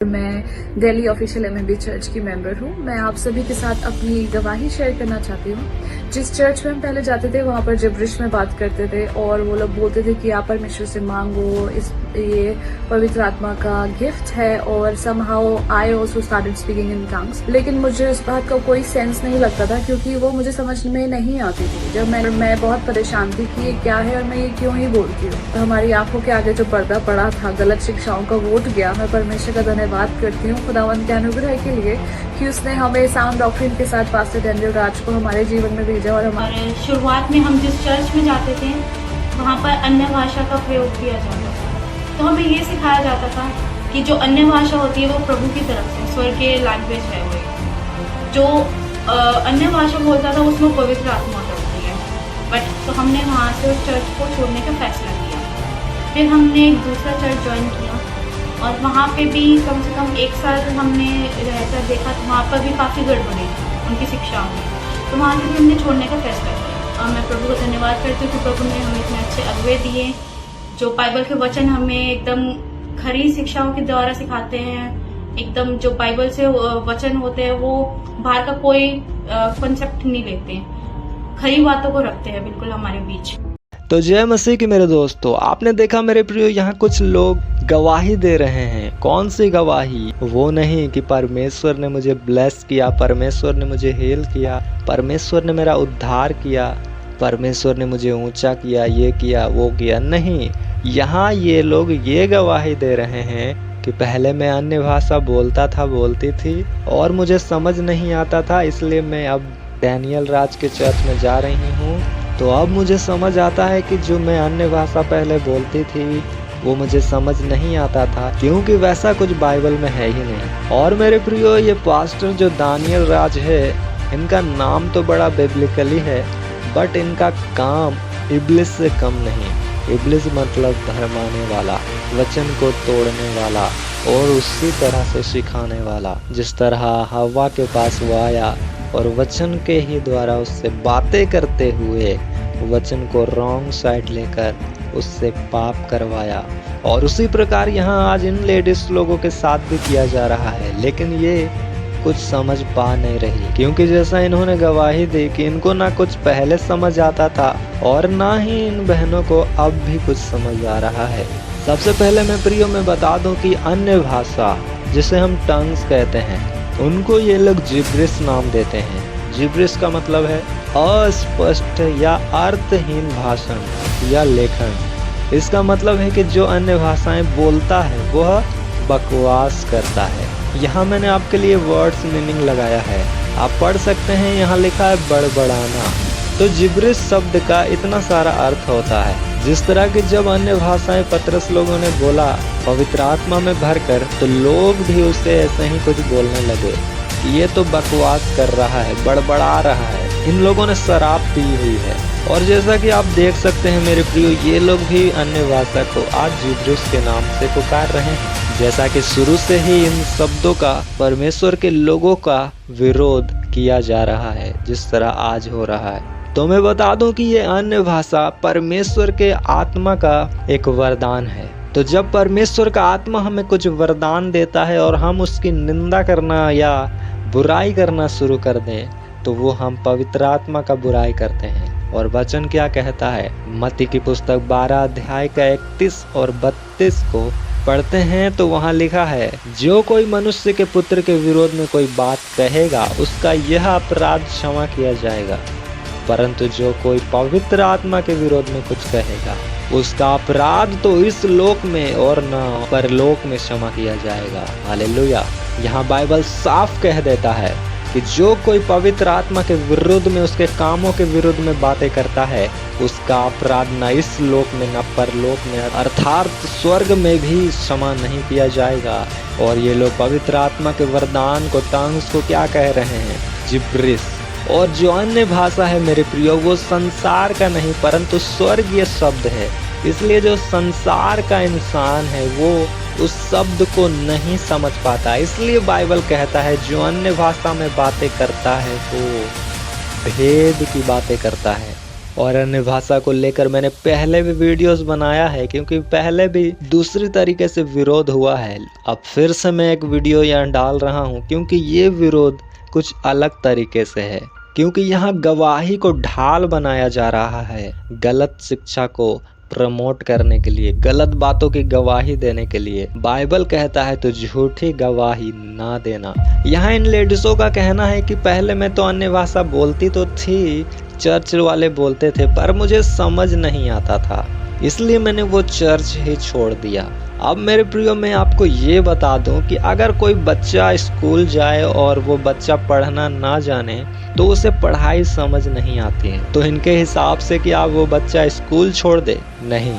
मैं Delhi official MMB church की member हूँ। मैं आप सभी के साथ अपनी गवाही शेयर करना चाहती हूँ। जिस चर्च में हम पहले जाते थे वहाँ पर जिब्रिश में बात करते थे और वो लोग बोलते थे कि आप परमेश्वर से मांगो, ये पवित्र आत्मा का गिफ्ट है। और somehow I also started speaking in tongues, लेकिन मुझे उस बात का कोई सेंस नहीं लगता था क्योंकि वो मुझे समझ में नहीं आती थी। जब मैं बहुत परेशान थी कि ये क्या है और मैं ये क्यों ही बोलती हूँ। तो हमारी आंखों के आगे जो पर्दा पड़ा था, गलत शिक्षाओं का वोट गया। मैं परमेश्वर का धन्यवाद करती हूँ खुदावंत के अनुग्रह के लिए कि उसने हमें साउंड डॉक्ट्रिन के साथ पास्टर डैनियल राज को हमारे जीवन में भेजा। और शुरुआत में हम जिस चर्च में जाते थे वहाँ पर अन्य भाषा का प्रयोग किया जाता था। तो हमें ये सिखाया जाता था कि जो अन्य भाषा होती है वो प्रभु की तरफ से स्वर्गीय लैंग्वेज है। वो जो अन्य भाषा बोलता था उसमें पवित्र आत्मा होती है। बट तो हमने वहाँ से उस चर्च को छोड़ने का फैसला किया। फिर हमने एक दूसरा चर्च ज्वाइन किया और वहाँ पे भी कम से कम 1 साल हमने रहकर देखा तो वहाँ पर भी काफ़ी गड़बड़ी थी उनकी शिक्षाओं में। तो वहाँ से भी हमने छोड़ने का फैसला किया। और मैं प्रभु का धन्यवाद करती हूँ कि प्रभु ने हमें इतने अच्छे अगुवे दिए जो बाइबल के वचन हमें एकदम खरी शिक्षाओं के द्वारा सिखाते हैं। एकदम जो बाइबल से वचन होते हैं वो बाहर का कोई कॉन्सेप्ट नहीं लेते हैं, खरी बातों को रखते हैं बिल्कुल हमारे बीच। तो जय मसीह की मेरे दोस्तों, आपने देखा मेरे प्रियो यहाँ कुछ लोग गवाही दे रहे हैं। कौन सी गवाही? वो नहीं कि परमेश्वर ने मुझे ब्लेस किया, परमेश्वर ने मुझे हेल किया, परमेश्वर ने मेरा उद्धार किया, परमेश्वर ने मुझे ऊंचा किया, ये किया वो किया। नहीं, यहाँ ये लोग ये गवाही दे रहे हैं कि पहले मैं अन्य भाषा बोलती थी और मुझे समझ नहीं आता था, इसलिए मैं अब डैनियल राज के चर्च में जा रही हूँ। तो अब मुझे समझ आता है कि जो मैं अन्य भाषा पहले बोलती थी वो मुझे समझ नहीं आता था क्योंकि वैसा कुछ बाइबल में है ही नहीं। और मेरे प्रियो, ये पास्टर जो डैनियल राज है, इनका नाम तो बड़ा बिब्लिकली है बट इनका काम इब्लिस से कम नहीं। इब्लिस मतलब धर्माने वाला, वचन को तोड़ने वाला और उसी तरह से सिखाने वाला। जिस तरह हवा के पास वो आया और वचन के ही द्वारा उससे बातें करते हुए वचन को रॉन्ग साइड लेकर उससे पाप करवाया, और उसी प्रकार यहाँ आज इन लेडीज लोगों के साथ भी किया जा रहा है। लेकिन ये कुछ समझ पा नहीं रही क्योंकि जैसा इन्होंने गवाही दी कि इनको ना कुछ पहले समझ आता था और ना ही इन बहनों को अब भी कुछ समझ आ रहा है। सबसे पहले मैं प्रियो में बता दूं कि अन्य भाषा जिसे हम टंग्स कहते हैं उनको ये लोग जिब्रिश नाम देते हैं। जिब्रिश का मतलब है अस्पष्ट या अर्थहीन भाषण या लेखन। इसका मतलब है कि जो अन्य भाषाएं बोलता है वह बकवास करता है। यहाँ मैंने आपके लिए वर्ड्स मीनिंग लगाया है, आप पढ़ सकते हैं। यहाँ लिखा है बड़बड़ाना। तो जिब्रिश शब्द का इतना सारा अर्थ होता है। जिस तरह की जब अन्य भाषाएं पतरस लोगों ने बोला पवित्र आत्मा में भरकर, तो लोग भी उससे ऐसे ही कुछ बोलने लगे, ये तो बकवास कर रहा है, बड़बड़ा रहा है, इन लोगों ने शराब पी हुई है। और जैसा कि आप देख सकते हैं मेरे प्रियो, ये लोग भी अन्य भाषा को आज जिब्रिश के नाम से पुकार रहे हैं। जैसा कि शुरू से ही इन शब्दों का परमेश्वर के लोगों का विरोध किया जा रहा है जिस तरह आज हो रहा है। तो मैं बता दूं कि ये अन्य भाषा परमेश्वर के आत्मा का एक वरदान है। तो जब परमेश्वर का आत्मा हमें कुछ वरदान देता है और हम उसकी निंदा करना या बुराई करना शुरू कर दें तो वो हम पवित्र आत्मा का बुराई करते हैं। और वचन क्या कहता है? मत्ती की पुस्तक 12 अध्याय का 31 और 32 को पढ़ते हैं तो वहाँ लिखा है, जो कोई मनुष्य के पुत्र के विरोध में कोई बात कहेगा उसका यह अपराध क्षमा किया जाएगा, परंतु जो कोई पवित्र आत्मा के विरोध में कुछ कहेगा उसका अपराध तो इस लोक में और न परलोक में क्षमा किया जाएगा। हालेलुया। यहाँ बाइबल साफ कह देता है कि जो कोई पवित्र आत्मा के विरुद्ध में, उसके कामों के विरुद्ध में बातें करता है उसका अपराध न इस लोक में न परलोक में अर्थात स्वर्ग में भी क्षमा नहीं किया जाएगा। और ये लोग पवित्र आत्मा के वरदान को, टंग्स को क्या कह रहे हैं? जिब्रिश। और जो अन्य भाषा है मेरे प्रियो, वो संसार का नहीं परंतु स्वर्गीय शब्द है। इसलिए जो संसार का इंसान है वो उस शब्द को नहीं समझ पाता। इसलिए बाइबल कहता है जो अन्य भाषा में बातें करता है वो भेद की बातें करता है। और अन्य भाषा को लेकर मैंने पहले भी वीडियोस बनाया है, क्योंकि पहले भी दूसरी तरीके से विरोध हुआ है। अब फिर से मैं एक वीडियो यहाँ डाल रहा हूँ, क्योंकि ये विरोध कुछ अलग तरीके से है। क्योंकि यहाँ गवाही को ढाल बनाया जा रहा है, गलत शिक्षा को प्रमोट करने के लिए, गलत बातों की गवाही देने के लिए। बाइबल कहता है तो झूठी गवाही ना देना। यहाँ इन लेडीजों का कहना है कि पहले मैं तो अन्य भाषा बोलती तो थी, चर्च वाले बोलते थे, पर मुझे समझ नहीं आता था, इसलिए मैंने वो चर्च ही छोड़ दिया। अब मेरे प्रियो, मैं आपको ये बता दूं कि अगर कोई बच्चा स्कूल जाए और वो बच्चा पढ़ना ना जाने तो उसे पढ़ाई समझ नहीं आती है, तो इनके हिसाब से कि आप वो बच्चा स्कूल छोड़ दे, नहीं,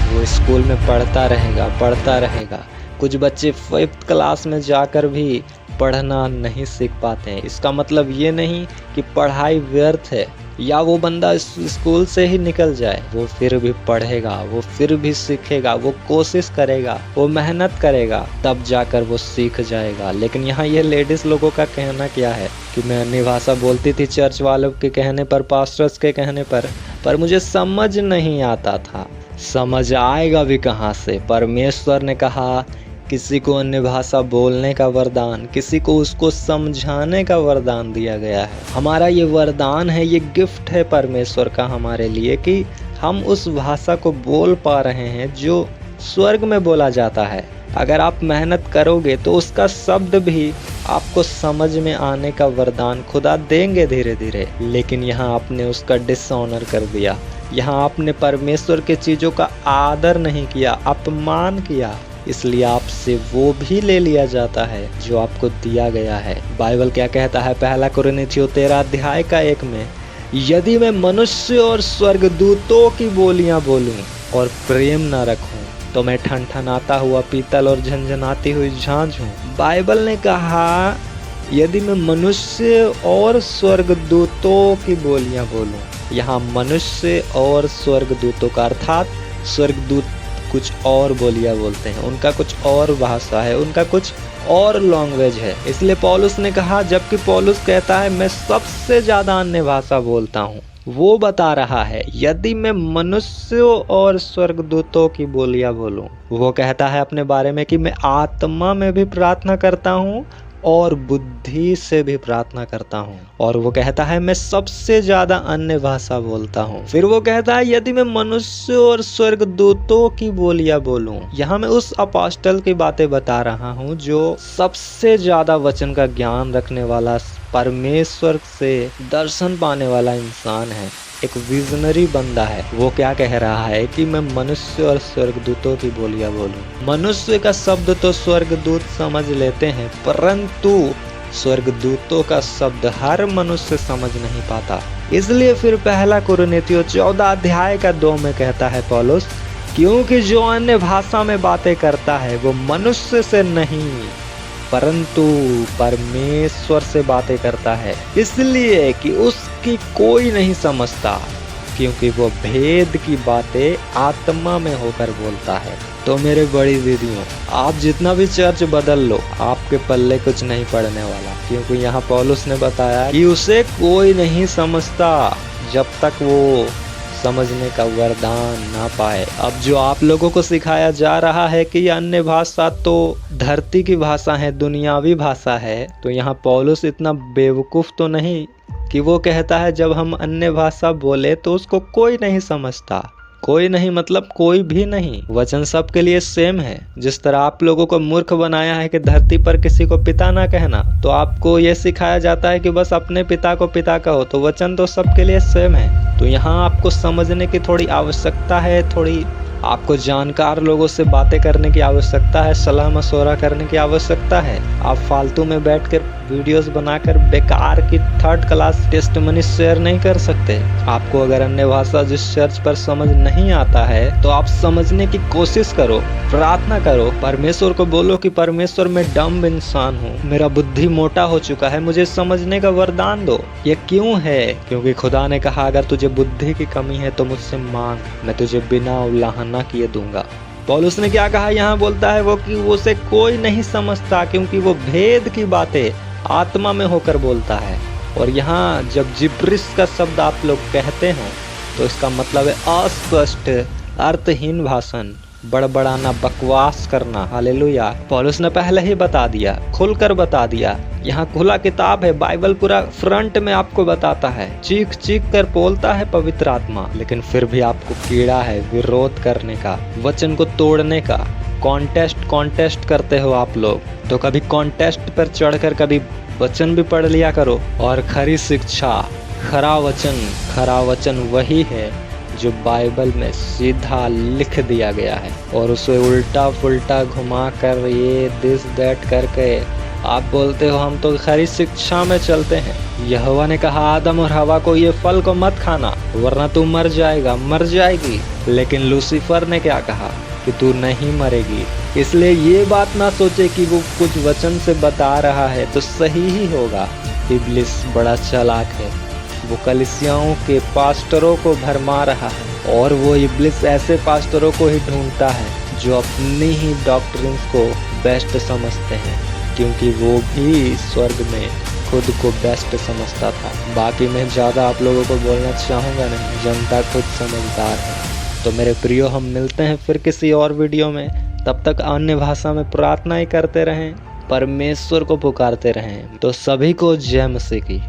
वो स्कूल में पढ़ता रहेगा। कुछ बच्चे 5th क्लास में जाकर भी पढ़ना नहीं सीख पाते हैं। इसका मतलब ये नहीं कि पढ़ाई व्यर्थ है या वो बंदा स्कूल से ही निकल जाए, वो फिर भी पढ़ेगा, वो फिर भी सीखेगा, वो कोशिश करेगा, वो मेहनत करेगा, तब जाकर वो सीख जाएगा। लेकिन यहाँ ये लेडीज लोगों का कहना क्या है कि मैं अन्य भाषा बोलती थी चर्च वालों के कहने पर, पास्टर्स के कहने पर मुझे समझ नहीं आता था। समझ आएगा भी कहाँ से? परमेश्वर ने कहा किसी को अन्य भाषा बोलने का वरदान, किसी को उसको समझाने का वरदान दिया गया है। हमारा ये वरदान है, ये गिफ्ट है परमेश्वर का हमारे लिए कि हम उस भाषा को बोल पा रहे हैं जो स्वर्ग में बोला जाता है। अगर आप मेहनत करोगे तो उसका शब्द भी आपको समझ में आने का वरदान खुदा देंगे धीरे धीरे। लेकिन यहाँ आपने उसका डिसऑनर कर दिया, यहाँ आपने परमेश्वर के चीज़ों का आदर नहीं किया, अपमान किया, इसलिए आपसे वो भी ले लिया जाता है जो आपको दिया गया है। बाइबल क्या कहता है? 1 कुरिन्थियों 13 अध्याय का 1 में, यदि मैं मनुष्य और स्वर्गदूतों की बोलियां बोलूं और प्रेम न रखूं तो मैं ठनठनाता हुआ पीतल और झंझनाती हुई झांझ हूँ। बाइबल ने कहा यदि मैं मनुष्य और स्वर्गदूतों की बोलियां बोलूं। यहाँ मनुष्य और स्वर्गदूतों का अर्थात स्वर्गदूत कुछ और बोलियां बोलते हैं, उनका कुछ और भाषा है, उनका कुछ और लैंग्वेज है। इसलिए पौलुस ने कहा, जबकि पौलुस कहता है मैं सबसे ज्यादा अन्य भाषा बोलता हूँ, वो बता रहा है यदि मैं मनुष्यों और स्वर्गदूतों की बोलियां बोलूं। वो कहता है अपने बारे में कि मैं आत्मा में भी प्रार्थना करता हूँ और बुद्धि से भी प्रार्थना करता हूँ। और वो कहता है मैं सबसे ज्यादा अन्य भाषा बोलता हूँ। फिर वो कहता है यदि मैं मनुष्य और स्वर्गदूतों की बोलियां बोलूं। यहाँ मैं उस अपोस्टल की बातें बता रहा हूँ जो सबसे ज्यादा वचन का ज्ञान रखने वाला, परमेश्वर से दर्शन पाने वाला इंसान है, एक विजनरी बंदा है। वो क्या कह रहा है कि मैं मनुष्य और स्वर्गदूतों की बोलियां बोलूं। मनुष्य का शब्द तो स्वर्गदूत समझ लेते हैं, परंतु स्वर्गदूतों का शब्द हर मनुष्य समझ नहीं पाता। इसलिए फिर 1 कुरिन्थियों 14 अध्याय का 2 में कहता है पौलुस, क्योंकि जो अन्य भाषा में बातें करता है वो मनुष्य से नहीं परंतु परमेश्वर से बातें करता है, इसलिए कि उसकी कोई नहीं समझता, क्योंकि वो भेद की बातें आत्मा में होकर बोलता है। तो मेरे बड़ी दीदियों, आप जितना भी चर्च बदल लो, आपके पल्ले कुछ नहीं पड़ने वाला, क्योंकि यहाँ पौलुस ने बताया कि उसे कोई नहीं समझता जब तक वो समझने का वरदान ना पाए। अब जो आप लोगों को सिखाया जा रहा है कि अन्य भाषा तो धरती की भाषा है, दुनियावी भाषा है, तो यहाँ पौलुस इतना बेवकूफ तो नहीं कि वो कहता है जब हम अन्य भाषा बोले तो उसको कोई नहीं समझता। कोई नहीं मतलब कोई भी नहीं, वचन सबके लिए सेम है। जिस तरह आप लोगों को मूर्ख बनाया है कि धरती पर किसी को पिता ना कहना, तो आपको ये सिखाया जाता है कि बस अपने पिता को पिता कहो, तो वचन तो सबके लिए सेम है। तो यहाँ आपको समझने की थोड़ी आवश्यकता है, थोड़ी आपको जानकार लोगों से बातें करने की आवश्यकता है, सलाह मशवरा करने की आवश्यकता है। आप फालतू में बैठकर वीडियोस बनाकर बेकार की 3rd क्लास टेस्टमनी शेयर नहीं कर सकते। आपको अगर अन्य भाषा जिस चर्च पर समझ नहीं आता है तो आप समझने की कोशिश करो, प्रार्थना करो, परमेश्वर को बोलो कि परमेश्वर मैं डम्ब इंसान हूँ, मेरा बुद्धि मोटा हो चुका है, मुझे समझने का वरदान दो। ये क्यों है? क्योंकि खुदा ने कहा अगर तुझे बुद्धि की कमी है तो मुझसे मांग, मैं तुझे बिना उल्लाहना किए दूंगा। पौलुस ने क्या कहा? यहाँ बोलता है वो कि उसे कोई नहीं समझता, क्योंकि वो भेद की बातें आत्मा में होकर बोलता है। और यहाँ जब जिब्रिश का शब्द आप लोग कहते हो तो इसका मतलब है अस्पष्ट, अर्थहीन भाषण, बड़बड़ाना, बकवास करना। हालेलुया। पौलुस ने पहले ही बता दिया, खुलकर बता दिया। यहाँ खुला किताब है, बाइबल पूरा फ्रंट में आपको बताता है, चीख चीख कर बोलता है पवित्र आत्मा, लेकिन फिर भी आपको कीड़ा है विरोध करने का, वचन को तोड़ने का। कॉन्टेस्ट करते हो आप लोग, तो कभी कॉन्टेस्ट पर चढ़कर कभी वचन भी पढ़ लिया करो। और खरी शिक्षा, खरा वचन वही है जो बाइबल में सीधा लिख दिया गया है, और उसे उल्टा पुल्टा घुमा कर ये दिस दैट करके आप बोलते हो हम तो खरी शिक्षा में चलते हैं। यहोवा ने कहा आदम और हवा को ये फल को मत खाना वरना तू मर जाएगा, मर जाएगी। लेकिन लूसीफर ने क्या कहा कि तू नहीं मरेगी। इसलिए ये बात ना सोचे कि वो कुछ वचन से बता रहा है तो सही ही होगा। इब्लिस बड़ा चालाक है, वो कलीसियाओं के पास्टरों को भरमा रहा है, और वो इब्लिस ऐसे पास्टरों को ही ढूंढता है जो अपनी ही डॉक्ट्रिन्स को बेस्ट समझते हैं, क्योंकि वो भी स्वर्ग में खुद को बेस्ट समझता था। बाकी मैं ज़्यादा आप लोगों को बोलना चाहूँगा नहीं, जनता खुद समझदार है। तो मेरे प्रियो, हम मिलते हैं फिर किसी और वीडियो में। तब तक अन्य भाषा में प्रार्थनाएं करते रहें, परमेश्वर को पुकारते रहें। तो सभी को जय मसीह की।